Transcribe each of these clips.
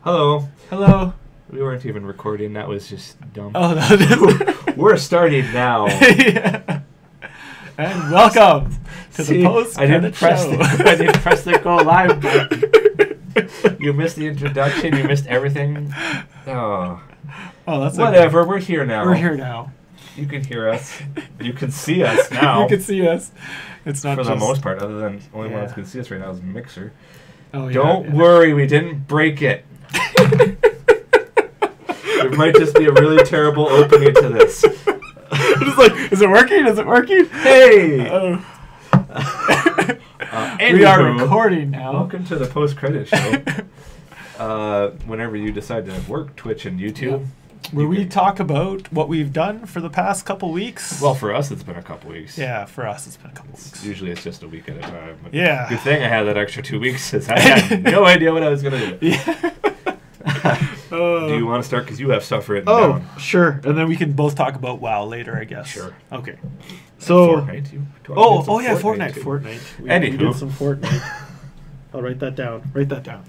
Hello. Hello. We weren't even recording. That was just dumb. Oh, that is. We're starting now. Yeah. And welcome to the post. I didn't press the go live button. You missed the introduction. You missed everything. Oh, that's whatever. okay. We're here now. We're here now. You can hear us. You can see us now. You can see us. It's not for just... the most part. Other than only one that can see us right now is Mixer. Oh, yeah, Don't worry, we didn't break it. There might just be a really terrible opening to this. Just like, is it working? Is it working? Hey! We are recording now. Welcome to the post-credit show. Whenever you decide to work Twitch and YouTube. Yeah. Where we talk about what we've done for the past couple weeks. Well, for us, it's been a couple weeks. Yeah, for us, it's been a couple weeks. Usually it's just a week at a time. But yeah. Good thing I had that extra 2 weeks since I had no idea what I was going to do. Yeah. Do you want to start? Because you have stuff written down. Oh, sure. And then we can both talk about WoW later, I guess. Sure. Okay. So. Fortnite. Fortnite. Fortnite. We did some Fortnite. I'll write that down. Write that down.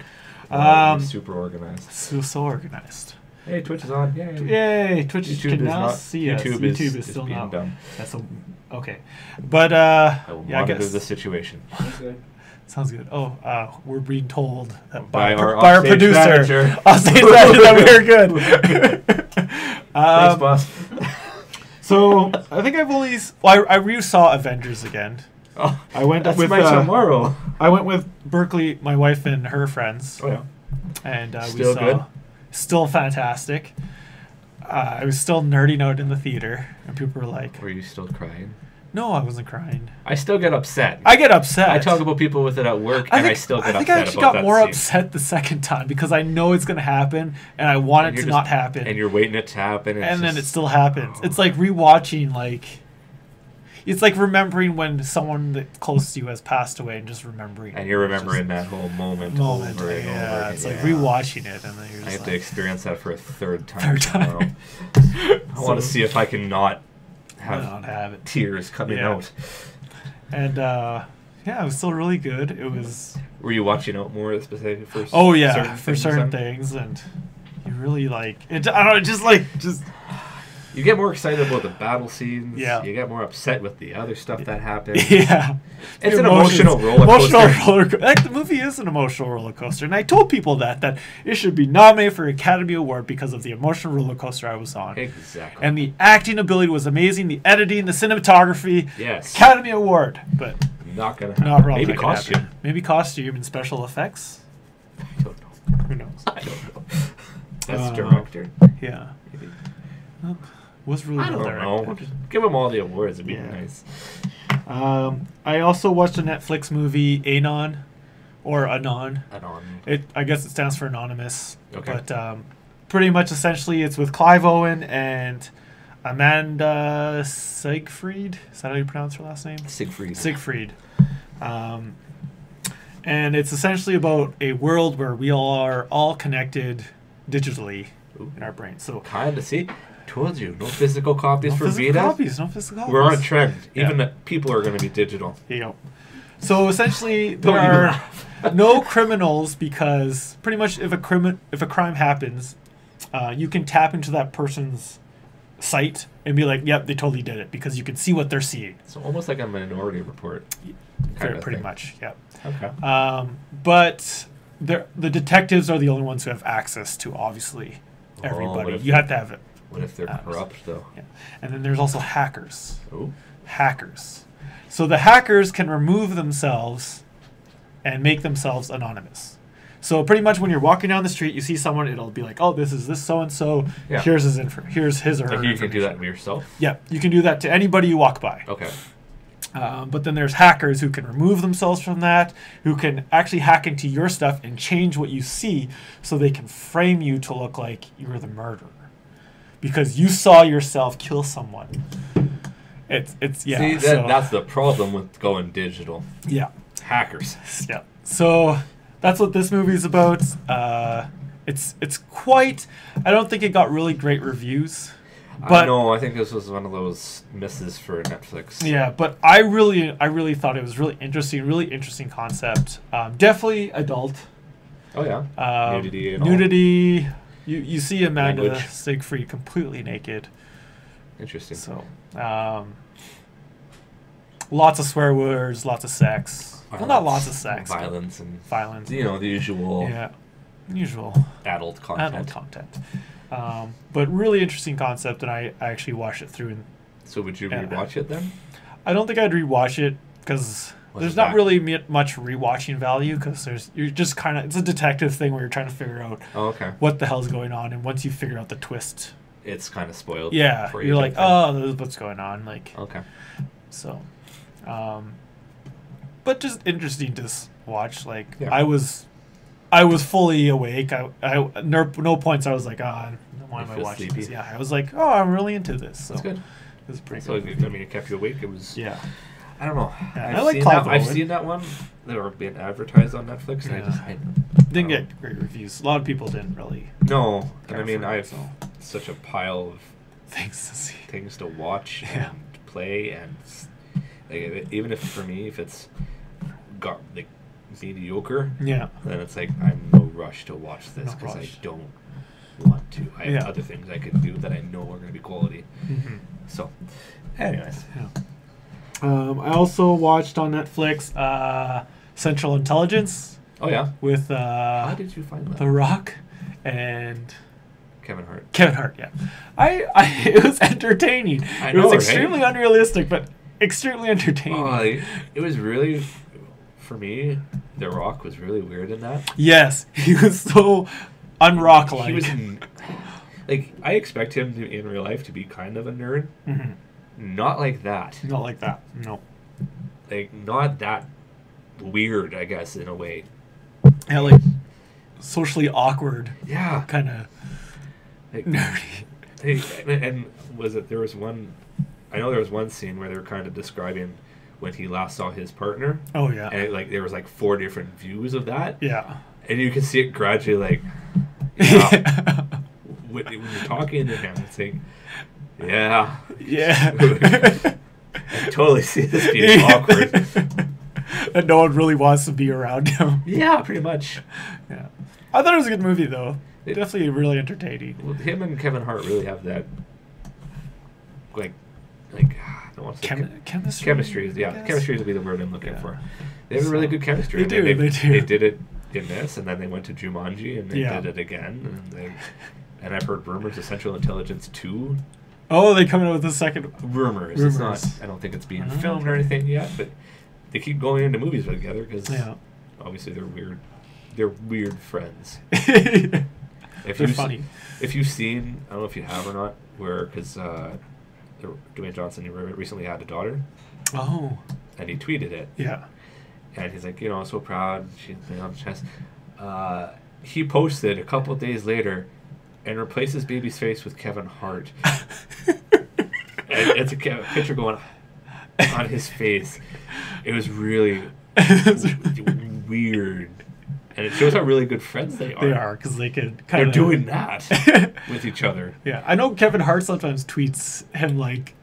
Super organized. So organized. Hey, Twitch is on. Yay. Yay. Twitch YouTube can now not, see us. YouTube is still being not. dumb. That's okay. But, I will yeah, monitor I guess. the situation. Sounds good. Oh, we're being told that by our producer, manager. Offstage manager, that we are good. Thanks, boss. So I think I've only. Well, I re-saw Avengers again. Oh, I went that's with my tomorrow. I went with Berkeley, my wife, and her friends. Oh yeah. And still we saw. Good? Still fantastic. I was still nerding out in the theater, and people were like, "Were you still crying?" No, I wasn't crying. I still get upset. I get upset. I talk about people with it at work, and I still get upset about that I think I actually got more upset the second time because I know it's going to happen, and I want it to not happen. And you're waiting it to happen. And then it still happens. It's like rewatching, like... It's like remembering when someone that's close to you has passed away and just remembering. And you're remembering that whole moment over and over again. It's like rewatching it, and then you're just I have to experience that for a third time. Third time. I want to see if I can not have it. Tears coming out. And yeah, it was still really good. It was. Were you watching out more specifically for? Oh yeah, for certain things, and you really like it. I don't know, just. You get more excited about the battle scenes. Yeah. You get more upset with the other stuff that happens. Yeah. It's an emotional roller coaster. Like, the movie is an emotional roller coaster. And I told people that it should be nominated for Academy Award because of the emotional roller coaster I was on. Exactly. And the acting ability was amazing. The editing, the cinematography. Yes. Academy Award. But not going to happen. Not Maybe costume. Maybe costume and special effects. I don't know. Who knows? I don't know. That's director. Yeah. Maybe. Was really I don't know. Give them all the awards. It'd be nice. I also watched a Netflix movie, Anon, or Anon. Anon. I guess it stands for Anonymous. Okay. But pretty much, essentially, it's with Clive Owen and Amanda Siegfried. Is that how you pronounce her last name? Siegfried. And it's essentially about a world where we are all connected digitally in our brains. So kind of see. Told you, no physical copies for Vita. No physical copies. We're on a trend. Even the people are going to be digital. Yeah. So essentially, there are no criminals because pretty much if a crime happens, you can tap into that person's site and be like, "Yep, they totally did it," because you can see what they're seeing. So almost like a Minority Report. Pretty much, yeah. Okay. But the detectives are the only ones who have access to obviously everybody. You have to have it. What if they're corrupt, though? Yeah. And then there's also hackers. Oh. Hackers. So the hackers can remove themselves and make themselves anonymous. So pretty much when you're walking down the street, you see someone, it'll be like, oh, this is this so-and-so. Yeah. Here's his or her you can do that yourself? Yeah. You can do that to anybody you walk by. Okay. But then there's hackers who can remove themselves from that, who can actually hack into your stuff and change what you see so they can frame you to look like you're the murderer. Because you saw yourself kill someone. It's yeah. See, that's the problem with going digital. Yeah. Hackers. Yeah. So that's what this movie's about. It's quite. I don't think it got really great reviews. But no, I think this was one of those misses for Netflix. Yeah, but I really thought it was really interesting concept. Definitely adult. Oh yeah. Nudity and all. Nudity. You see Amanda Language. Siegfried completely naked. Interesting. So, lots of swear words, lots of sex. Well, not lots of sex. Violence and violence. the usual Usual adult content. adult content. But really interesting concept, and I actually watched it through. So would you rewatch it then? I don't think I'd rewatch it because there's not really much rewatching value because you're just kind of, it's a detective thing where you're trying to figure out what the hell's going on, and once you figure out the twist, it's kind of spoiled. Yeah, for you're like, thing. oh, this is what's going on. Like, okay. So, but just interesting to watch. Like, Yeah. I was fully awake. No points I was like, why am I feel watching sleepy. this? Yeah, I was like, oh, I'm really into this. So That's good. it was pretty So good. I mean, it kept you awake. It was. Yeah. I don't know. Yeah, I've I like seen Clive that. I've Owen. seen that one. They were being advertised on Netflix, and I didn't get great reviews. A lot of people didn't really. No, and I mean, for it, I've so. such a pile of Things to see. things to watch Yeah. and play, and like, even if for me, if it's got like mediocre, Yeah. then it's like I'm no rush to watch this No because I rush. don't want to. I have Yeah. other things I can do that I know are going to be quality. Mm-hmm. So, anyways, Yeah. I also watched on Netflix Central Intelligence oh yeah, with how did you find that? The Rock and Kevin Hart. Kevin Hart. Yeah, it was entertaining. I It was know, right? extremely unrealistic, but extremely entertaining. Oh, it was really, for me, The Rock was really weird in that. Yes, he was so unrock-like. He was like, I expect him to, in real life to be kind of a nerd. Mhm. Not like that. Not like that. No. Like, not that weird, I guess, in a way. Yeah, like socially awkward, Yeah. kind of Like, nerdy. and was it, there was one, I know there was one scene where they were kind of describing when he last saw his partner. Oh yeah. And there was like 4 different views of that. Yeah. And you can see it gradually, like, yeah. when you're talking to him, it's like, yeah. Yeah. I totally see this being awkward. And no one really wants to be around him. Yeah, pretty much. Yeah. I thought it was a good movie, though. It- Definitely really entertaining. Well, him and Kevin Hart really have that, like, I don't want to say Chemistry? chemistry. I Yeah, guess? chemistry would be the word I'm looking Yeah. for. They have a really good chemistry. They And do, they do. They did it in this, and then they went to Jumanji, and they Yeah. did it again. And I've heard rumors of Central Intelligence 2. Oh, they coming out with a second. Rumors. It's not. Rumors. I don't think it's being Oh, filmed or okay. anything yet, but they keep going into movies together because Yeah. obviously they're weird. They're weird friends. They're If you've funny. If you've seen, I don't know if you have or not, where because Dwayne Johnson recently had a daughter, Oh. and he tweeted it, Yeah. and he's like, I'm so proud. She's laying on the chest. He posted a couple of days later, and replaces baby's face with Kevin Hart. And it's a picture going on his face. It was really weird, and it shows how really good friends they are. They are, because they could They're kind of doing that with each other. Yeah, I know Kevin Hart sometimes tweets him like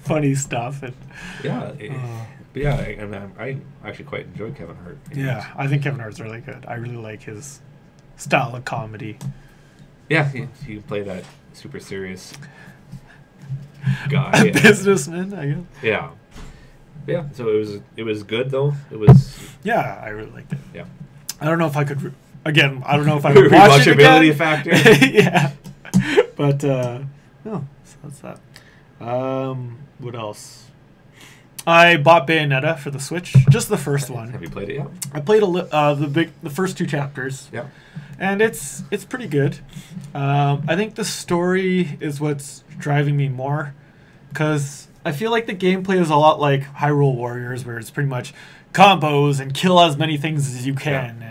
funny stuff, and Yeah, but yeah, and I actually quite enjoy Kevin Hart. yeah, I think Kevin Hart's really good. I really like his style of comedy. Yeah, he played that super serious guy. A businessman, I guess. Yeah, yeah. So it was good though. It was Yeah, I really liked it. yeah. I don't know if I could. Again, I don't know if I would watch it Rewatchability again. factor. Yeah, but no, so that's that. What else? I bought Bayonetta for the Switch, just the first one. Have you played it yet? I played the first 2 chapters. Yeah. And it's pretty good. I think the story is what's driving me more, because I feel like the gameplay is a lot like Hyrule Warriors, where it's pretty much combos and kill as many things as you can,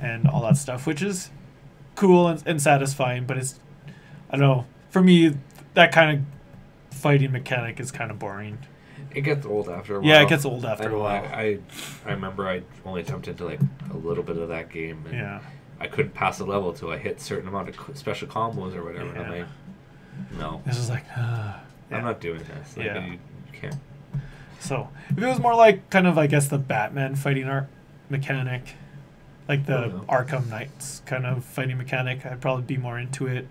and all that stuff, which is cool and satisfying. But it's, I don't know, for me that kind of fighting mechanic is kind of boring. It gets old after a while. Yeah, it gets old after a while. I remember I only jumped into like a little bit of that game. And Yeah. I couldn't pass the level till I hit a certain amount of special combos or whatever. And I'm Yeah. like, no, It's just like, I'm yeah. not doing this. Like, Yeah. you can't. So if it was more like kind of, I guess, the Batman fighting art mechanic, like the know. Arkham Knights kind of fighting mechanic. I'd probably be more into it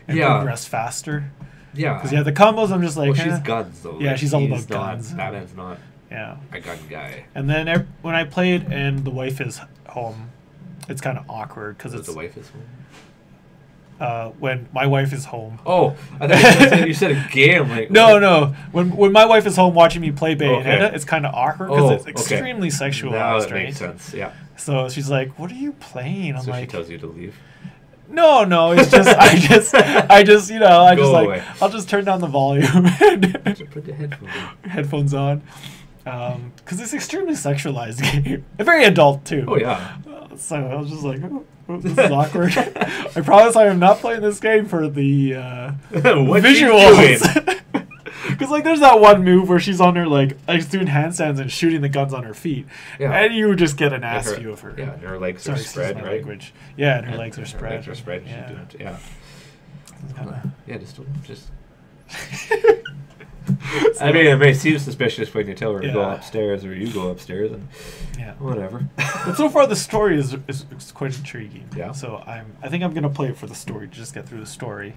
and Yeah. progress faster. Yeah. Because the combos, I'm just like, Well, she's eh. guns though. Yeah, Like, she's all about he's not- guns. Batman's not Yeah. a gun guy. And then when I played and the wife is home, it's kind of awkward because it's The wife is home. when my wife is home. Oh, I thought you said a game. Like No. When my wife is home watching me play Bayonetta, Okay. it's kind of awkward because Oh, it's okay. extremely Now sexualized, it right? makes sense. Yeah. So she's like, "What are you playing?" I'm So like, she tells you to leave. No, it's just I just Go like away. I'll just turn down the volume and Just put the headphones headphones on. on, because it's extremely sexualized game, and very adult too. Oh yeah. So I was just like, oh, this is awkward. I promise I am not playing this game for the What visuals. Because like there's that one move where she's on her like doing handstands and shooting the guns on her feet, Yeah. and you just get an ass her, view of her. Yeah, and her legs Sorry, are excuse spread, my right? language. Yeah, and her legs are Her spread. legs are spread. Yeah. She's doing it. Yeah. It's kinda- Yeah, just. I mean, it may seem suspicious when you tell her to go Yeah. upstairs or you go upstairs, and Yeah. whatever. But so far the story is quite intriguing. Yeah. So I think I'm gonna play it for the story, just get through the story.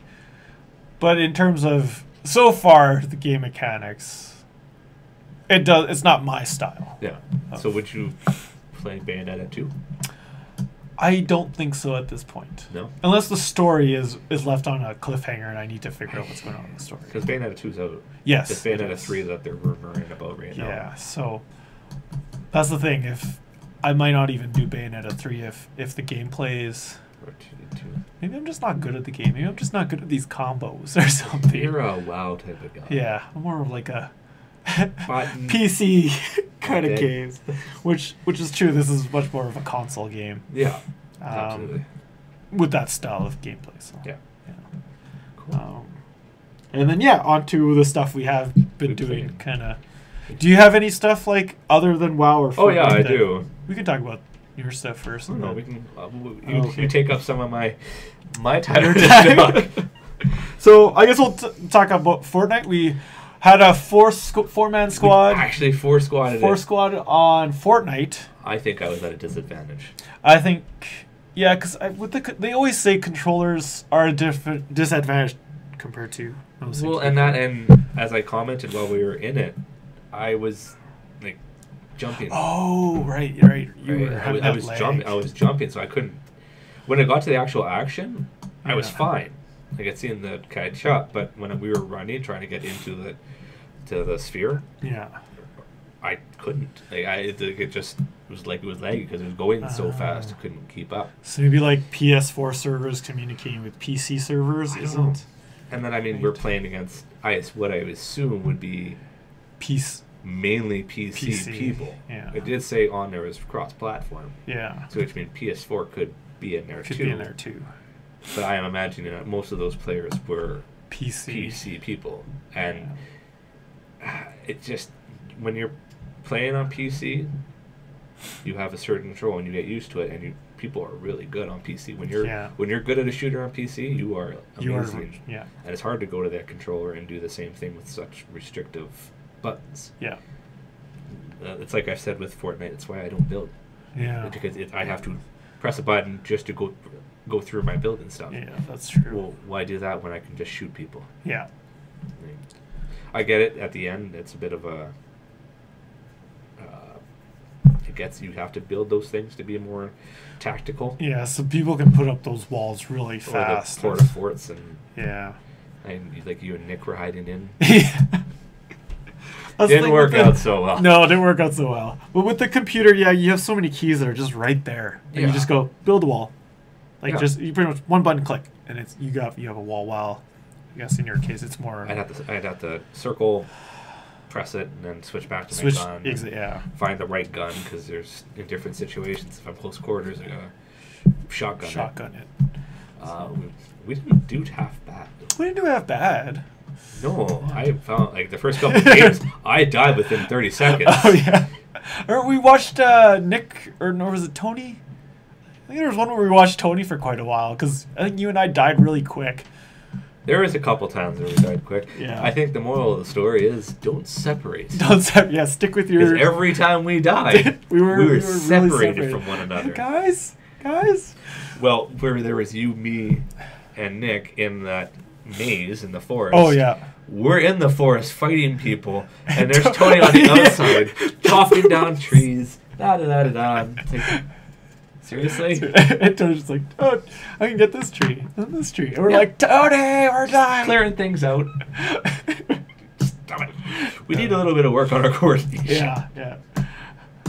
But in terms of so far the game mechanics, it's not my style. Yeah. So would you play Bayonetta 2? I don't think so at this point. No. Unless the story is left on a cliffhanger and I need to figure out what's going on in the story. Because Bayonetta 2's out. Yes. It's it Bayonetta is. 3 that they're rumoring about right now. Yeah, so that's the thing. If I might not even do Bayonetta 3 if the gameplay is. Or 2. Maybe I'm just not good at the game. Maybe I'm just not good at these combos or something. You're a WoW type of guy. Yeah, I'm more of like a Button. PC kind of Dead. games, which is true. This is much more of a console game Yeah. Absolutely. with that style of gameplay. So Yeah. yeah. Cool. And then on to the stuff we have been Good doing. plan. Kind of. Do you have any stuff like other than WoW or? Oh yeah, Fortnite I that- do. We can talk about your stuff first. Oh, and no, then- we can. okay. You take up some of my time. Your to time. talk. So I guess we'll talk about Fortnite. We had a four-man squad. Actually, four squad. Four squad on Fortnite. I think I was at a disadvantage. I think, yeah, because they always say controllers are a disadvantage compared to mouse Well, keyboard. and as I commented while we were in it, I was like jumping. Oh, right. You right? were having I that was lag. jumping. I was jumping, so I couldn't. When it got to the actual action, I was Yeah. fine. I could see in the kite shot, but when we were running, trying to get into the sphere, Yeah. I couldn't. It just was like it was laggy because it was going so fast, I couldn't keep up. So maybe like PS4 servers communicating with PC servers I don't isn't know. And then we're playing against what I assume would be PC. mainly PC people. Yeah. It did say on there was cross-platform, Yeah. so which means PS4 could be in there Could too. be in there too. But I am imagining that most of those players were PC. PC people, and it just when you're playing on PC, you have a certain control and you get used to it, and people are really good on PC. When you're good at a shooter on PC, you are amazing. Yeah. And it's hard to go to that controller and do the same thing with such restrictive buttons. Yeah. It's like I've said with Fortnite. It's why I don't build. Yeah. Because I have to press a button just to go through my build and stuff. Yeah, that's true. Well, why do that when I can just shoot people? Yeah. I get it. At the end, it's a bit of a. You have to build those things to be more tactical. Yeah, so people can put up those walls really fast. Or the porta forts and like you and Nick were hiding in. Yeah. Didn't work out so well. No, it didn't work out so well. But with the computer, you have so many keys that are just right there, and you just go build a wall. Like just you pretty much one button click, and it's you have a wall. While I guess in your case, it's more. I'd have to circle, press it, and then switch back to my gun. Yeah. Find the right gun because there's in different situations. If I'm close quarters, I gotta shotgun. Shotgun it. We didn't do half bad. We didn't do half bad. No, I found like the first couple of games, I died within 30 seconds. Oh yeah. Or we watched Nick, or was it Tony? I think there was one where we watched Tony for quite a while because I think you and I died really quick, There was a couple times where we died quick. Yeah. I think the moral of the story is don't separate. Yeah, stick with your... Because every time we died, we were really separated from one another. Guys. Well, where there was you, me, and Nick in that maze in the forest. Oh, yeah. We're in the forest fighting people, and there's Tony on the outside chopping down trees. Da-da-da-da-da. It's like, seriously? And Tony's just like, oh, I can get this tree and this tree. And we're like, Tony, we're dying. Clearing things out. Stop it. We need a little bit of work on our coordination. Yeah.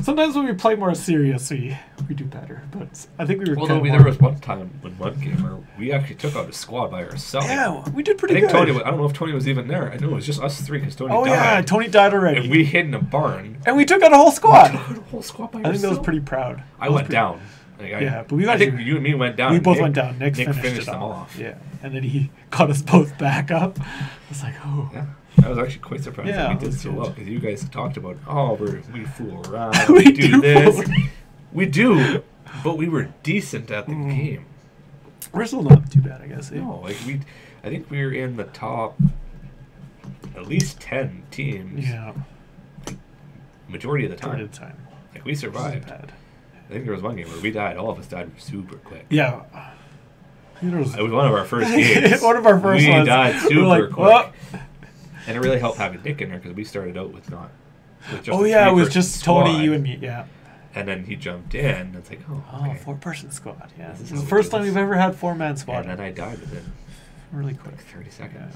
Sometimes when we play more serious, we do better. But I think we were. Although there was one time in one game where we actually took out a squad by ourselves. Yeah, we did pretty good. I don't know if Tony was even there. I know it was just us three because Tony died. Oh yeah, Tony died already. And we hid in a barn. And we took out a whole squad. We took out a whole squad by I think that was pretty proud. I went down. But I think you and me went down. We both went down. Nick finished them off. Yeah, and then he got us both back up. It's like, oh. Yeah. I was actually quite surprised that we did so well because you guys talked about, we fool around, we do this. We do, but we were decent at the game. We're still not too bad, I guess. No, I think we were in the top at least 10 teams. Yeah. Majority of the time. Majority of the time. Like we survived. I think there was one game where we died. All of us died super quick. Yeah. It was one of our first games. One of our first ones. We died super quick. Well. And it really helped having Nick in there because we started out with not. With just it was just Tony, you, and me. Yeah. And then he jumped in. And it's like, okay. 4-person squad. Yeah. This is the first time we've ever had 4-man squad. And then I died within really quick, like 30 seconds.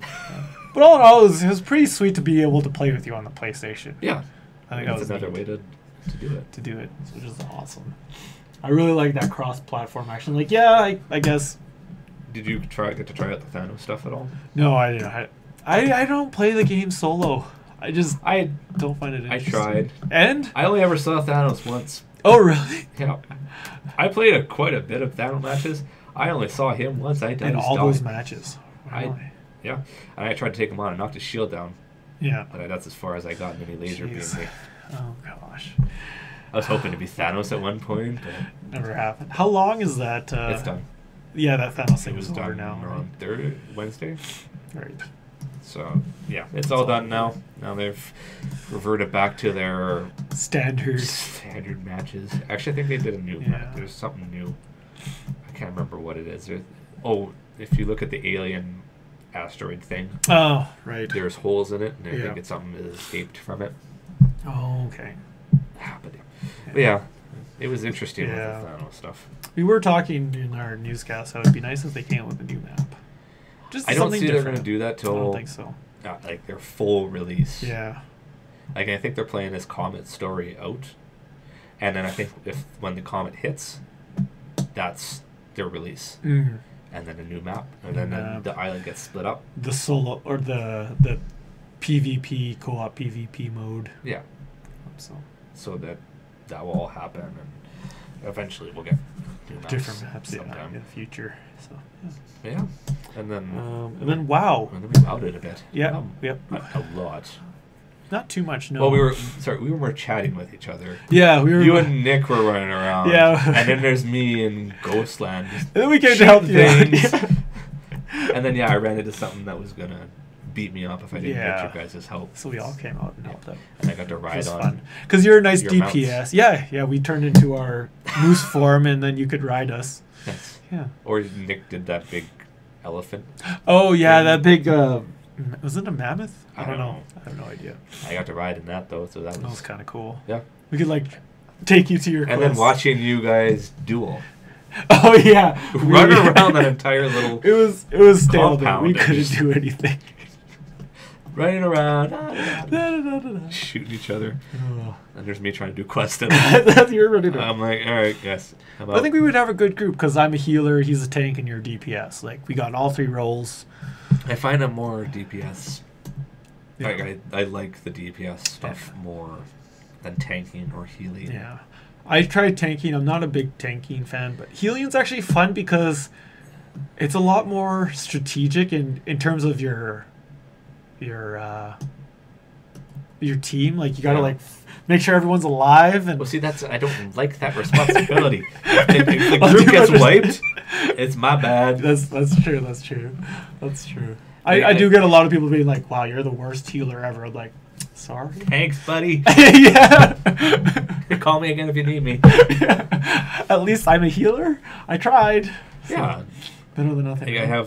Yeah. But all in all, it was pretty sweet to be able to play with you on the PlayStation. Yeah. I think that was another way to do it. Which is awesome. I really like that cross-platform action. Like, yeah, I guess. Did you get to try out the Thanos stuff at all? No, I didn't. I don't play the game solo. I don't find it interesting. I tried. And? I only ever saw Thanos once. Oh, really? Yeah. I played quite a bit of Thanos matches. I only saw him once. I died. In all those matches? Yeah. And I tried to take him on and knocked his shield down. Yeah. But that's as far as I got in any laser beam. Oh, gosh. I was hoping to be Thanos at one point. But never happened. How long is that? It's done. Yeah, that Thanos thing was over done now. On Wednesday. Right. So, yeah, it's all done now. Now they've reverted back to their standard matches. Actually, I think they did a new match. There's something new. I can't remember what it is. If you look at the alien asteroid thing. Oh, right. There's holes in it, and I think it's something that escaped from it. Oh, okay. But yeah, it was interesting with the Thanos stuff. We were talking in our newscast how it'd be nice if they came up with a new map. Just I don't see they're going to do that till I don't think so. Like their full release. Yeah. Like I think they're playing this Comet story out, and then I think when the Comet hits, that's their release, and then a new map, and then the island gets split up. The solo or the PvP co-op PvP mode. Yeah. So that will all happen, and eventually we'll get new maps different maps sometime in the future. So yeah. And then WoW. And then we wowed it a bit. Yeah. A lot. Not too much, no. Well, we were more chatting with each other. Yeah, we were. You and Nick were running around. Yeah. And then there's me and Ghostland. And then we came to help you. And then I ran into something that was gonna beat me up if I didn't get your guys' help. So we all came out and helped out. And I got to ride on. Fun. Because you're a nice DPS. Mounts. Yeah. We turned into our moose form, and then you could ride us. Yes. Yeah. Or Nick did that big elephant. Oh yeah, that big. Was it a mammoth? I don't know. I have no idea. I got to ride in that though, so that was kind of cool. Yeah. We could take you to your. And then watching you guys duel. Oh yeah, run around that entire little. It was stale. We couldn't do anything. Running around, shooting each other. And there's me trying to do quests. You're running around. I'm like, all right, yes. I think we would have a good group because I'm a healer, he's a tank, and you're DPS. Like we got all 3 roles. I find I'm more DPS. Yeah. I like the DPS stuff more than tanking or healing. Yeah, I tried tanking. I'm not a big tanking fan, but healing's actually fun because it's a lot more strategic in terms of your team. Like you gotta make sure everyone's alive. And well, see, I don't like that responsibility. The group gets wiped, It's my bad. That's true. That's true. That's true. I do get a lot of people being like, "Wow, you're the worst healer ever." I'm like, sorry. Thanks, buddy. Yeah. Call me again if you need me. Yeah. At least I'm a healer. I tried. So Yeah. better than nothing.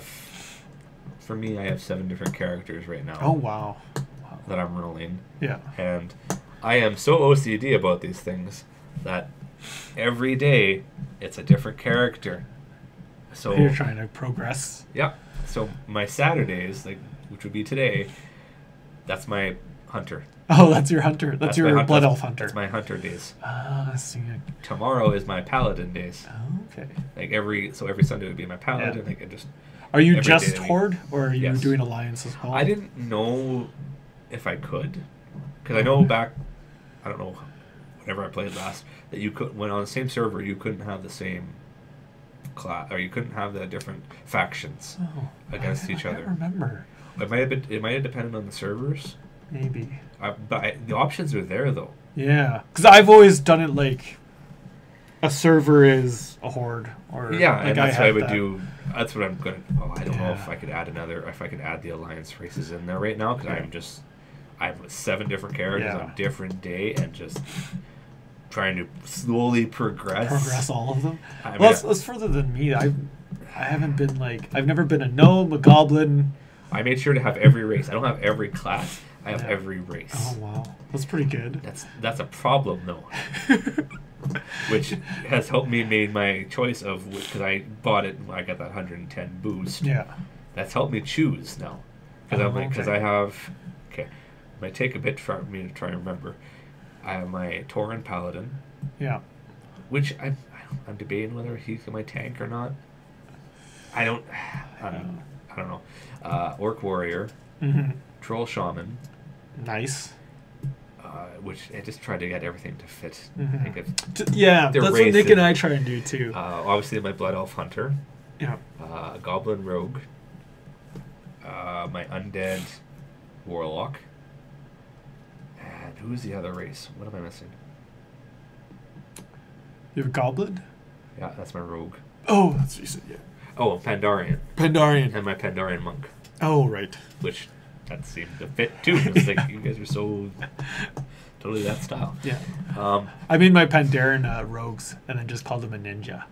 For me, I have 7 different characters right now. Oh wow. That I'm rolling. Yeah. And I am so OCD about these things that every day it's a different character. So you're trying to progress. Yeah. So my Saturdays, which would be today, that's my hunter. Oh, that's your hunter. That's your blood elf hunter. That's my hunter days. Ah, I see. Tomorrow is my paladin days. Oh, okay. Every Sunday would be my paladin. Yeah. Are you every just day Horde, or are you Yes. doing Alliance as well? I didn't know if I could, because I know back, I don't know, whenever I played last, that you could, when on the same server, you couldn't have the same class, or you couldn't have the different factions against each other. I don't remember. It might have depended on the servers. Maybe. The options are there though. Yeah, because I've always done it like a server is a Horde, or yeah, like and that's what I would that. do. That's what I'm gonna. Oh, I don't know if Yeah. I could add the alliance races in there right now, because I have 7 different characters on a different day and just trying to slowly progress all of them. I mean, Well, that's further than me. I haven't been I've never been a gnome, a goblin. I made sure to have every race. I don't have every class. I have every race. Oh wow, that's pretty good. That's a problem though, which has helped me made my choice of, because I bought it and I got that 110 boost. Yeah, that's helped me choose now, because I have. Okay, it might take a bit for me to try and remember. I have my Tauren Paladin. Yeah. Which I'm debating whether he's my tank or not. I don't know. Orc Warrior. Mm-hmm. Troll Shaman. Nice. Which I just tried to get everything to fit. Mm-hmm. I think that's what Nick and I try and do too. Obviously, my Blood Elf Hunter. Yeah. Goblin Rogue. My Undead Warlock. And who's the other race? What am I missing? You have a goblin? Yeah, that's my rogue. Oh, that's what you said, yeah. Oh, Pandarian. Pandarian. And my Pandarian monk. Oh, right. Which, that seemed to fit, too. It's like, you guys are so... totally that style. Yeah. I made my Pandaren rogues, and then just called them a ninja.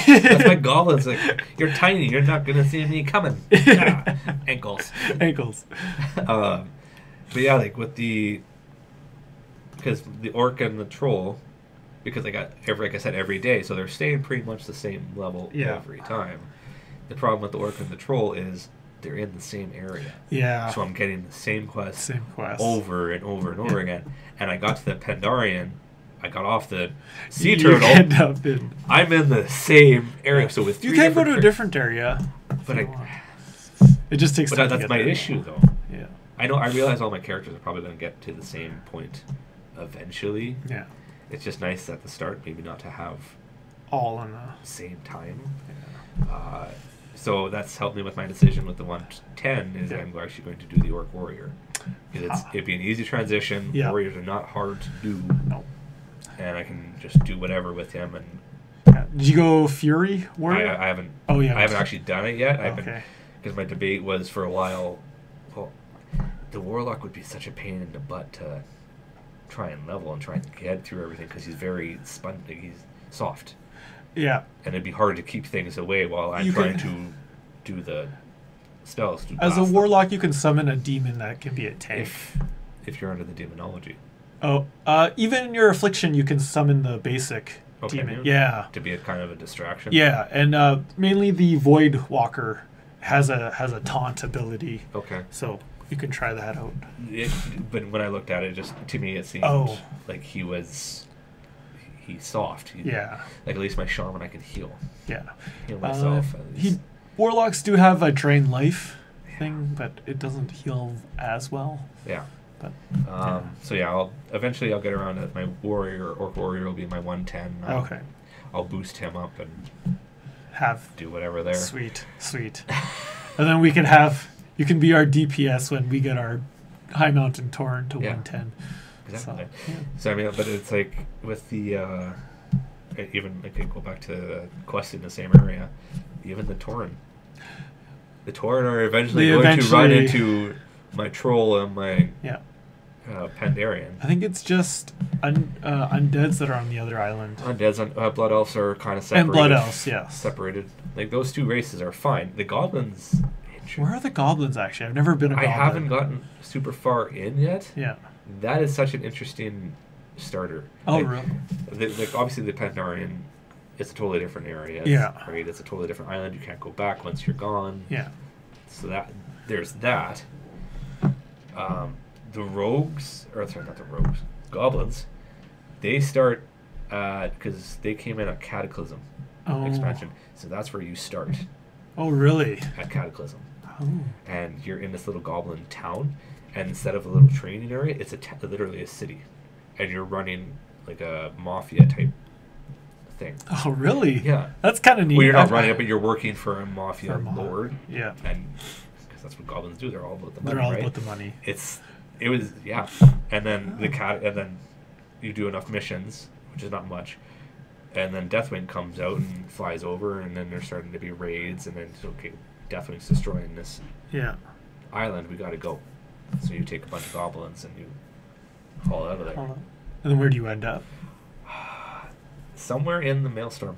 That's my goblin's like, you're tiny, you're not going to see me coming. Ankles. Ankles. But yeah, with because the orc and the troll, because I got every day, so they're staying pretty much the same level every time. The problem with the orc and the troll is they're in the same area. Yeah. So I'm getting the same quest over and over and over again. And I got to the Pandarian, I got off the sea you turtle. End up in... I'm in the same area. So with you can go to a different area, but it just takes time. But that's my issue, though. Yeah. I realize all my characters are probably going to get to the same point eventually. Yeah. It's just nice at the start, maybe not to have all in the same time. Yeah. So that's helped me with my decision with the 110. Is I'm actually going to do the Orc Warrior, because it'd be an easy transition. Yeah. Warriors are not hard to do. No. And I can just do whatever with him. And did you go Fury Warrior? I haven't. Oh yeah. I haven't actually done it yet. Okay. Because my debate was for a while. Well, the Warlock would be such a pain in the butt to try and level and try and get through everything, because he's very he's soft. Yeah. And it'd be hard to keep things away while I'm trying to do the spells. As a warlock, you can summon a demon that can be a tank. If you're under the demonology. Oh, even in your affliction, you can summon the basic demon. Yeah. To be a kind of a distraction. Yeah, and mainly the Void Walker has a taunt ability. Okay. So you can try that out. But when I looked at it, just to me, it seemed like he's soft. Yeah. Like at least my shaman, I can heal. Yeah. Heal myself. Warlocks do have a drain life thing, but it doesn't heal as well. Yeah. But so yeah, I'll get around to my Orc Warrior will be my 110. Okay. I'll boost him up and do whatever there. Sweet. And then you can be our DPS when we get our High Mountain Tauren to 110. Exactly. So I mean, but it's like with the even like go back to Quest in the same area, even the Tauren. The Tauren are eventually going to run into my troll and my Pandarian. I think it's just undeads that are on the other island. Undeads, blood elves are kind of separated. And blood elves, yes. Separated. Like those two races are fine. The goblins. Where are the goblins actually? I've never been a goblin. I haven't gotten super far in yet. Yeah. That is such an interesting starter. Oh, like, really? Like obviously the Pandarian, it's a totally different area. Right. It's a totally different island. You can't go back once you're gone. Yeah. So that there's that. The rogues, or sorry, not the rogues, goblins, they start because they came in at Cataclysm expansion. So that's where you start. Oh, really? At Cataclysm. Oh. And you're in this little goblin town, and instead of a little training area, it's literally a city, and you're running like a mafia type thing. Oh, really? Yeah. That's kind of neat. Well, you're not running it, but you're working for a mafia lord. Yeah. And because that's what goblins do. They're all about the money. They're all right? about the money. It was and then and then you do enough missions, which is not much, and then Deathwing comes out and flies over, and then there's starting to be raids, and then it's okay, Deathwing's destroying this island. We got to go. So you take a bunch of goblins and you haul out of there. And then where do you end up? Somewhere in the Maelstrom.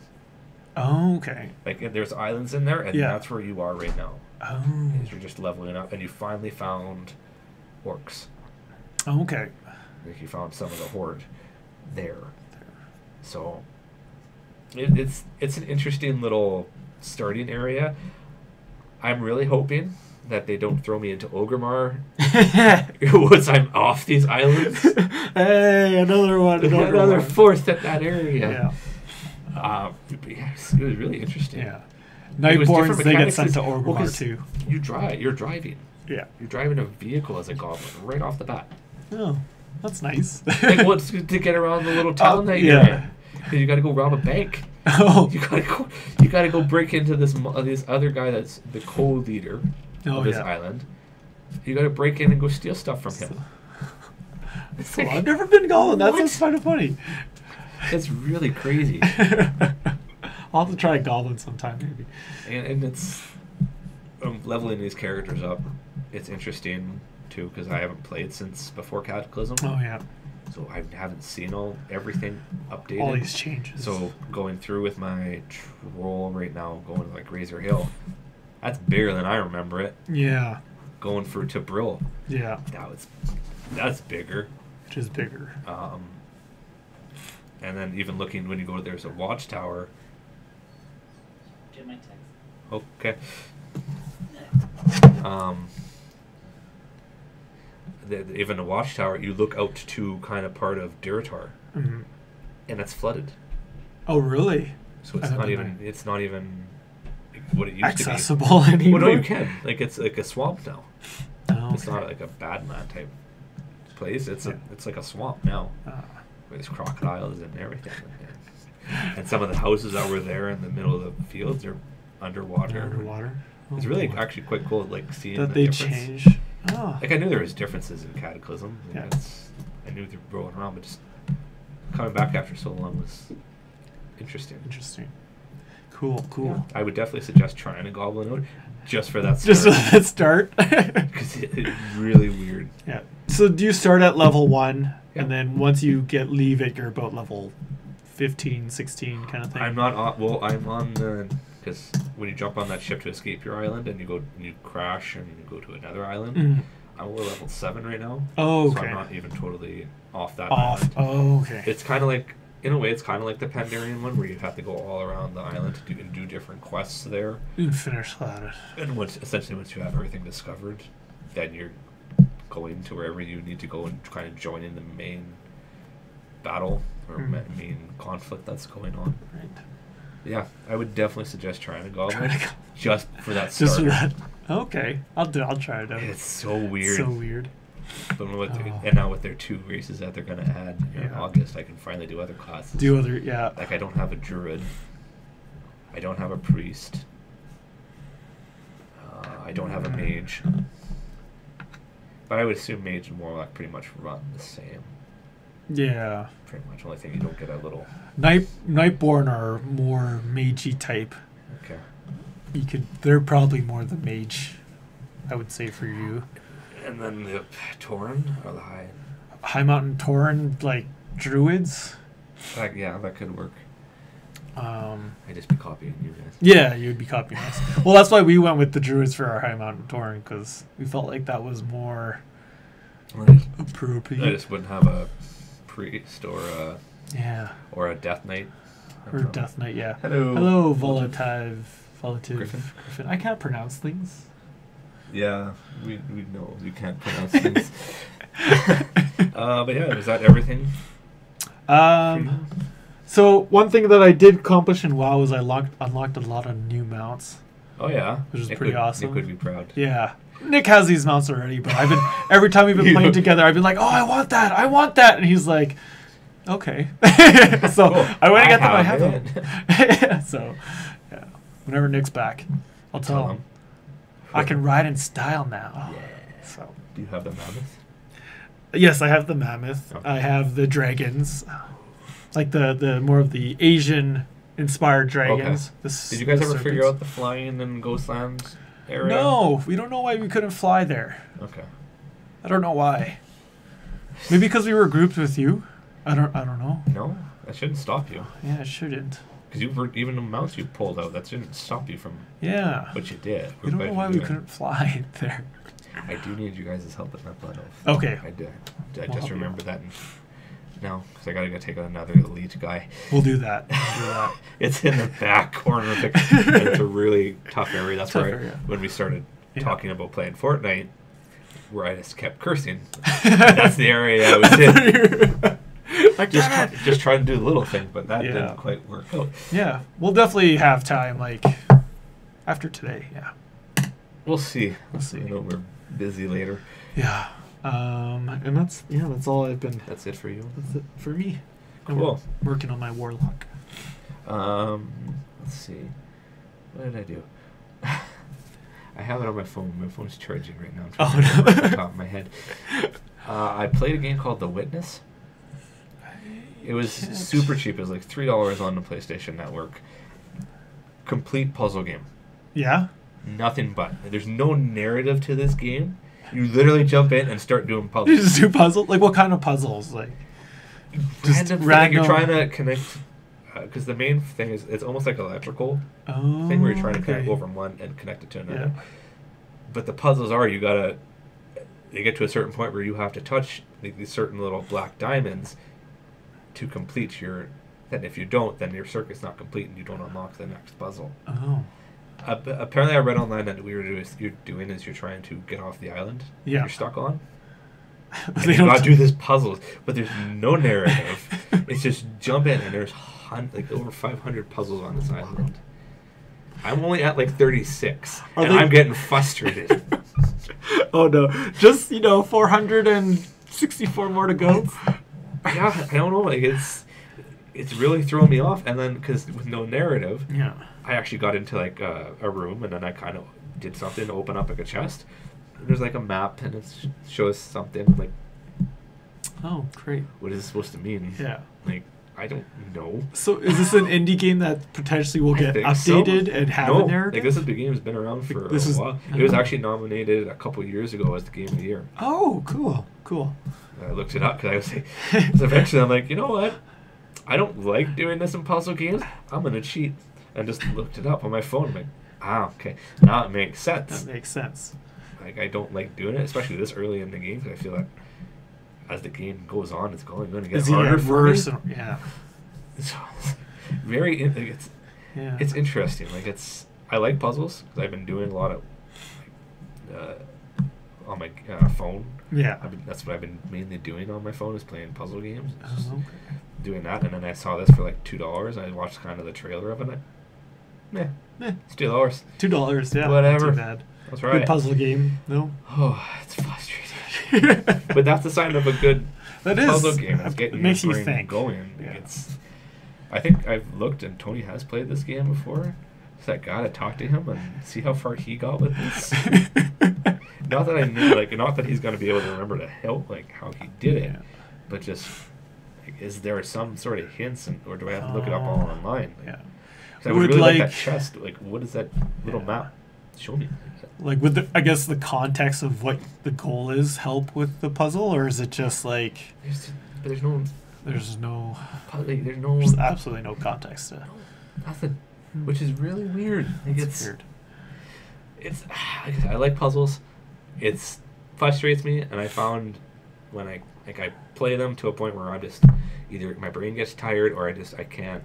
Oh, okay. Like there's islands in there, and that's where you are right now. Oh. You're just leveling up, and you finally found orcs. Oh, okay. Like you found some of the horde there. So it's an interesting little starting area. I'm really hoping that they don't throw me into Orgrimmar once I'm off these islands. Hey, another one. Another fourth at that area. Yeah. It was really interesting. Yeah. Nightborns, they get sent to Orgrimmar too. You're driving. Yeah. You're driving a vehicle as a goblin right off the bat. Oh, that's nice. Like what's to get around the little town that you're in? Because you got to go rob a bank. Oh. You gotta go break into this other guy that's the co-leader of this island. You gotta break in and go steal stuff from him. So I've never been goblin. That sounds kind of funny. It's really crazy. I'll have to try a goblin sometime, maybe. And it's leveling these characters up. It's interesting too because I haven't played since before Cataclysm. Oh yeah. So I haven't seen everything updated. All these changes. So going through with my troll right now, going like Razor Hill, that's bigger than I remember it. Yeah. Going to Brill. Yeah. That's bigger. Which is bigger. And then even looking when you go there's a watchtower. Get my text. Okay. Even the watchtower, you look out to kind of part of Duratar, and it's flooded. Oh, really? So it's not even what it used accessible to be. anymore. Well, no, you can. Like it's like a swamp now. Oh, it's not like a Badland type place. It's like a swamp now. Where there's crocodiles and everything. And some of the houses that were there in the middle of the fields are underwater. Underwater. Oh, it's really actually quite cool, like seeing that the they difference. change. Oh. Like I knew there was differences in Cataclysm. Yeah. I knew they were rolling around, but just coming back after so long was interesting. Cool. Yeah. I would definitely suggest trying a Goblin Node just for that start. Just for that start. Because it's really weird. Yeah. So do you start at level 1, and then once you leave it, you're about level 15, 16 kind of thing? I'm not on... Well, I'm on the... Because when you jump on that ship to escape your island and you crash and you go to another island, I'm level 7 right now. Oh, okay. So I'm not even totally off that island. Oh, okay. It's kind of like... In a way, it's kind of like the Pandarian one, where you have to go all around the island to do different quests there. You finish that. And once you have everything discovered, then you're going to wherever you need to go and kind of join in the main battle or main conflict that's going on. Right. Yeah, I would definitely suggest trying a Goblin just for that starter. Just for that. Okay, I'll try it out. It's so weird. So weird. But and now with their 2 races that they're going to add in August, I can finally do other classes. Like I don't have a druid. I don't have a priest. I don't have a mage. But I would assume mage and warlock pretty much run the same. Yeah. Pretty much. Only thing you don't get a little. Nightborn are more magey type. Okay. They're probably more the mage, I would say, for you. And then the Tauren or the High Mountain Tauren, like druids. yeah, that could work. I just be copying you guys. Yeah, you'd be copying us. Well, that's why we went with the druids for our High Mountain Tauren, because we felt like that was more appropriate. I just wouldn't have a priest or a death knight. Or Death Knight, yeah. Hello. Volative Griffin. I can't pronounce things. Yeah, we know you can't pronounce things. But yeah, is that everything? So one thing that I did accomplish in WoW was I unlocked a lot of new mounts. Oh yeah, which is pretty awesome. Nick would be proud. Yeah, Nick has these mounts already, but I've been every time we've been playing together, I've been like, "Oh, I want that," and he's like, "Okay." So cool. I went and get them. I have them. So yeah, whenever Nick's back, I'll tell him I can ride in style now. Yeah. So do you have the mammoth? Yes, I have the mammoth. Okay. I have the dragons, like the more of the Asian inspired dragons. Okay. Did you guys ever figure out the flying in Ghostlands area? No, we don't know why we couldn't fly there. Okay. I don't know why. Maybe because we were grouped with you. I don't know. No, that shouldn't stop you. Yeah, it shouldn't. Because even the mounts you pulled out, that shouldn't stop you from what you did. We don't know why we couldn't fly there. I do need you guys' help with my blood oath. Okay. I just remember that now, because I got to go take another elite guy. We'll do that. It's in the back corner. It's a really tough area. That's where when we started talking about playing Fortnite, where I just kept cursing. That's the area I was in. Just trying to do little things, but that didn't quite work out. Yeah, we'll definitely have time, like, after today, yeah. We'll see. I know we're busy later. Yeah. And that's all I've been. That's it for you? That's it for me. Cool. I'm working on my warlock. Let's see. What did I do? I have it on my phone. My phone's charging right now. I'm trying to remember off the top of my head. I played a game called The Witness. It was super cheap. It was like $3 on the PlayStation Network. Complete puzzle game. Yeah? Nothing but. There's no narrative to this game. You literally jump in and start doing puzzles. You just do puzzles? Like, what kind of puzzles? Like, just random. Like you're trying to connect... Because the main thing is, it's almost like electrical thing where you're trying to connect over one and connect it to another. Yeah. But the puzzles are, they get to a certain point where you have to touch these certain little black diamonds to complete your... Then if you don't, then your circuit's not complete and you don't unlock the next puzzle. Oh. Apparently I read online that you're trying to get off the island you're stuck on. You gotta do this puzzles, but there's no narrative. It's just jump in and there's over 500 puzzles on this island. I'm only at like 36 and I'm getting frustrated. Oh no, just 464 more to go. Yeah, I don't know. Like it's really throwing me off. And then because with no narrative, I actually got into like a room and then I kind of did something to open up like a chest. And there's like a map and it shows something like. Oh, great! What is it supposed to mean? Yeah, like I don't know. So is this an indie game that potentially will get updated and have a narrative? Like this is the game has been around for a while. It was actually nominated a couple years ago as the game of the year. Oh, cool. And I looked it up because I was like, so eventually I'm like, you know what? I don't like doing this in puzzle games. I'm gonna cheat and just looked it up on my phone. I'm like, okay, now it makes sense. That makes sense. Like I don't like doing it, especially this early in the game, because I feel like as the game goes on, it's going to get harder for me. Yeah. So, it's interesting. Like I like puzzles because I've been doing a lot of on my phone. Yeah. That's what I've been mainly doing on my phone is playing puzzle games. Okay. Doing that, and then I saw this for like $2. I watched kind of the trailer of it. It's $2. $2, yeah. Whatever. Not too bad. That's right. Good puzzle game, no? Oh, it's frustrating. But that's the sign of a good puzzle game. It's getting makes your you brain think. going. Yeah. I think I've looked, and Tony has played this game before. So I gotta talk to him and see how far he got with this. Not that I knew, not that he's gonna be able to remember how he did it, but just Like, is there some sort of hints, or do I have to look it up all online? Like, Yeah. 'cause I would really like that chest. Like, what is that little map? Show me. Like, would I guess the context of what the goal is help with the puzzle, or is it just like There's no. there's no There's absolutely no context to nothing, which is really weird. Like, it's weird. It's I like puzzles. It frustrates me, and I found when I play them to a point where I just either my brain gets tired or I just can't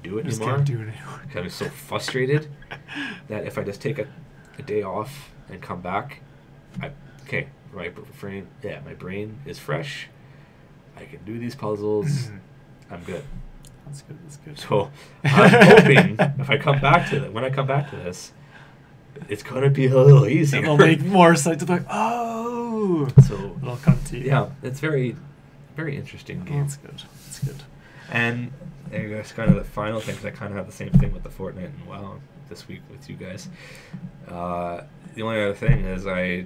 do it anymore. Can't do it anymore. Because I'm so frustrated that if I just take a day off and come back, my brain is fresh. I can do these puzzles. I'm good. That's good. That's good. So I'm hoping if I come back to when I come back to this, it's gonna be a little easier. It'll make more sense. Like, oh, so it'll come to you. Yeah, it's very, very interesting game. That's good. That's good. And that's kind of the final thing, because I kind of have the same thing with the Fortnite and WoW this week with you guys. The only other thing is I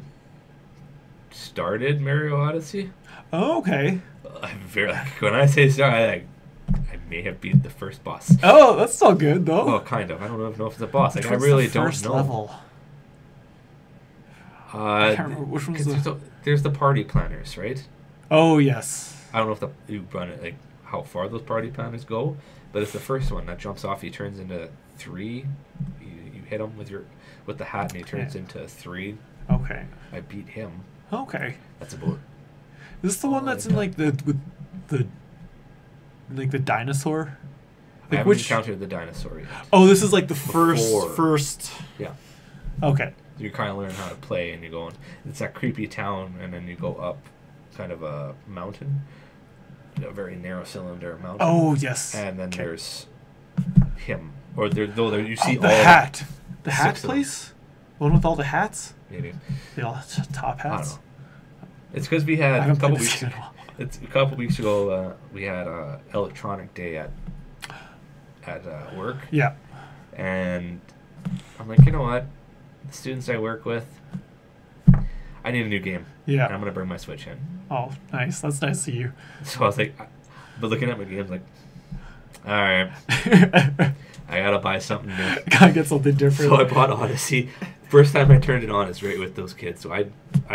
started Mario Odyssey. Oh, okay. When I say start, I may have beat the first boss. Oh, that's still good though. Well, kind of. I don't know if it's a boss. Like, I What's really the don't first know. level? I can't remember which one's there's the party planners, right? Oh yes. I don't know if you run it like how far those party planners go, but it's the first one that jumps off. He turns into 3. You hit him with the hat, and he turns into 3. Okay. I beat him. Okay. That's about. Is this the one that's in like the dinosaur? I haven't encountered the dinosaur yet. Oh, this is like the first. Yeah. Okay. You kind of learn how to play, and you go on. It's that creepy town, and then you go up, kind of a mountain, a very narrow cylinder mountain. Oh yes. And then there's him, or you see the all hat, the hat place, one with all the hats. Maybe. They all have top hats. I don't know. It's because we had a couple weeks. It's a couple weeks ago. We had electronic day at work. Yeah. And I'm like, you know what? The students I work with, I need a new game. Yeah. And I'm gonna bring my Switch in. Oh, nice. That's nice of you. So I was like, but looking at my games, like, all right, I gotta buy something new. Gotta get something different. So I bought Odyssey. First time I turned it on, it's right with those kids. So I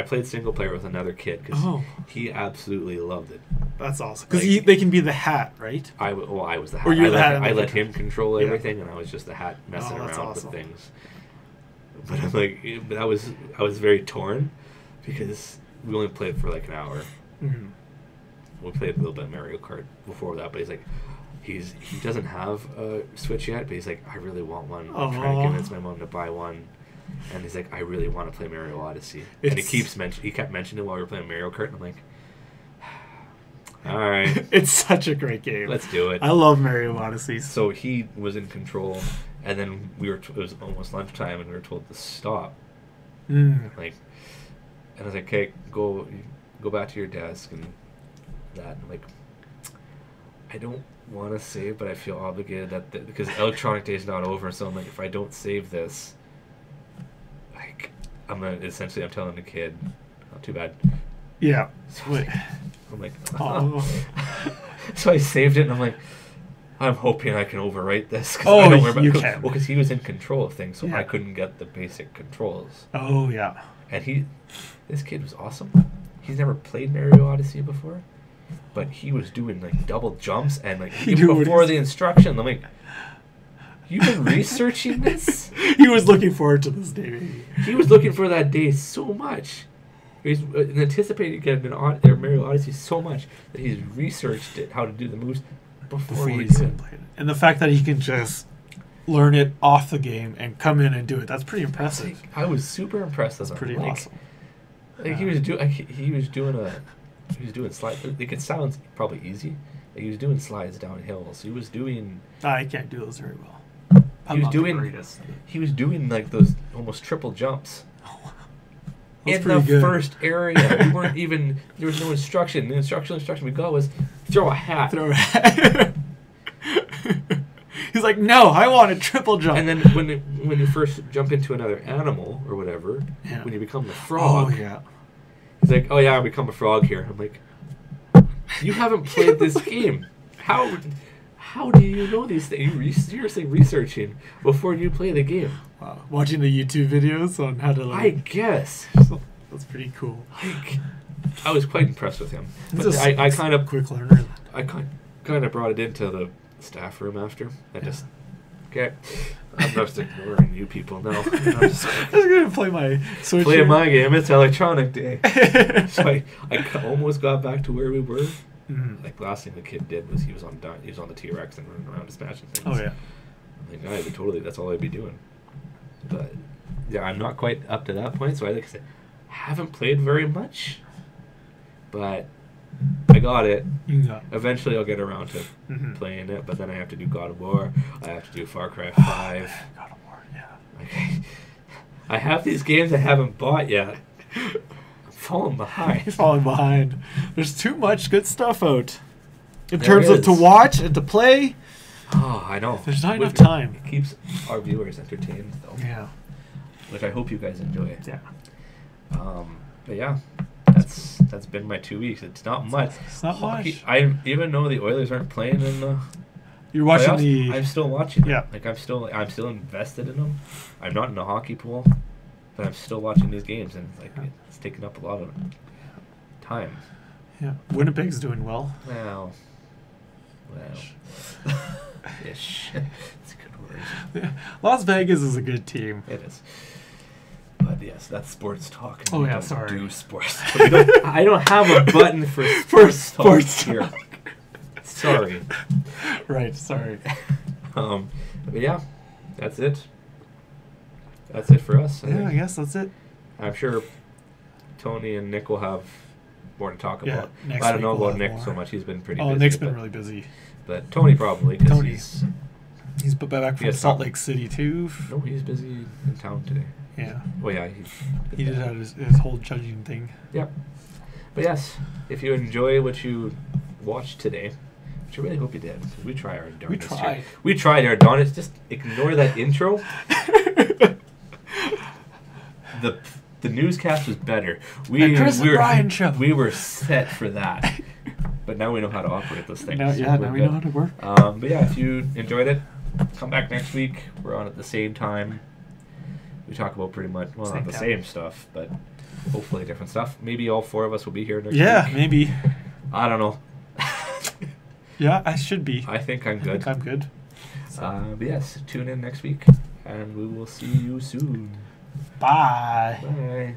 played single player with another kid because he absolutely loved it. That's awesome. Because they can be the hat, right? I was the hat. Or you're the hat. I let him control everything, and I was just the hat messing around with things. But I'm like, I was very torn because we only played for like an hour. Mm-hmm. We played a little bit of Mario Kart before that, but he's like, he doesn't have a Switch yet, but he's like, I really want one. I'm trying to convince my mom to buy one. And he's like, I really want to play Mario Odyssey. And he kept mentioning it while we were playing Mario Kart, and I'm like, all right. It's such a great game. Let's do it. I love Mario Odyssey. So he was in control, and then it was almost lunchtime, and we were told to stop. Mm. And I was like, okay, go back to your desk and that. And I'm like, I don't want to save, but I feel obligated because Electronic Day is not over. So I'm like, if I don't save this, like, I'm telling the kid, not too bad. Yeah. So I'm like, oh. So I saved it, and I'm like, I'm hoping I can overwrite this. You can. Well, because he was in control of things, so I couldn't get the basic controls. Oh, yeah. And this kid was awesome. He's never played Mario Odyssey before, but he was doing like double jumps and like even before the instruction. I'm like, you've been researching this? He was looking forward to this day. He was looking for that day so much. He's anticipating getting Mario Odyssey so much that he's researched how to do the moves before he even played it. And the fact that he can just learn it off the game and come in and do it, that's pretty impressive. I was super impressed. That's pretty awesome. Like he was doing slides. Like, it sounds probably easy. Like, he was doing slides down hills. He was doing. I can't do those very well. He was doing like those almost triple jumps. That's in the good. First area. We weren't even. There was no instruction. The instruction we got was throw a hat. He's like, no, I want a triple jump. And then when you first jump into another animal or whatever, when you become the frog, he's like, oh yeah, I become a frog here. I'm like, You haven't played this game. How do you know these things? You're seriously researching before you play the game. Wow. Watching the YouTube videos on how to like. I guess. That's pretty cool. Like, I was quite impressed with him. He's But a I kind of quick learner. I kind of brought it into the staff room after. I just okay. I'm just ignoring you people now. I'm just I was gonna play my Switch. playing my game. It's electronic day. So I almost got back to where we were. Mhm. Like last thing the kid did was he was on the T-Rex and running around smashing things. Oh yeah. I'm like, guys, totally. That's all I'd be doing. But yeah, I'm not quite up to that point. So I said, haven't played very much, but I got it. Yeah. Eventually, I'll get around to Mhm. playing it. But then I have to do God of War. I have to do Far Cry 5. God of War. Yeah. Like, I have these games I haven't bought yet. I'm falling behind. He's falling behind. There's too much good stuff out. In There terms of is. to watch and to play, Oh, I know. there's not enough Which- time. It keeps our viewers entertained, though. Yeah. Which I hope you guys enjoy. Yeah. But yeah, that's been my 2 weeks. It's not much. It's not much. Even though the Oilers aren't playing in the You're watching playoffs, the. I'm still watching. Yeah. Like I'm still invested in them. I'm not in the hockey pool, but I'm still watching these games, and like Yeah. it's taking up a lot of time. Yeah. Winnipeg's doing well. Well, ish. It's a good word. Yeah. Las Vegas is a good team. It is. But yes, that's sports talk. and Oh, we yeah, don't sorry. Do sports. I don't have a button for For sports, sports talk here. talk. Sorry. Right. Sorry. But yeah, that's it. That's it for us. Yeah. I think. guess that's it. I'm sure Tony and Nick will have more to talk Yeah, about. next I don't week know we'll about have Nick more. so much. He's been pretty Oh, busy. Nick's been but, really busy. but Tony probably. 'Cause Tony's- He's back from Yes, Salt Tom. Lake City too. No, he's busy in town today. Yeah. Oh yeah, He just had his whole judging thing. Yep. But yes, if you enjoy what you watched today, which I really hope you did, 'cause we try our darndest. We here. tried. We tried our darndest. Just ignore that intro. The newscast was better. The Chris and Brian show. We were set for that. But now we know how to operate those things. Now, so yeah, we're now we good. know how to work. But yeah, if you enjoyed it, come back next week. We're on at the same time. We talk about pretty much, well, Same not the time. same stuff, but hopefully different stuff. Maybe all four of us will be here next Yeah, week. maybe. I don't know. Yeah, I should be. I think I'm I good. think I'm good. So, But yes, tune in next week, and we will see you soon. bye. Bye.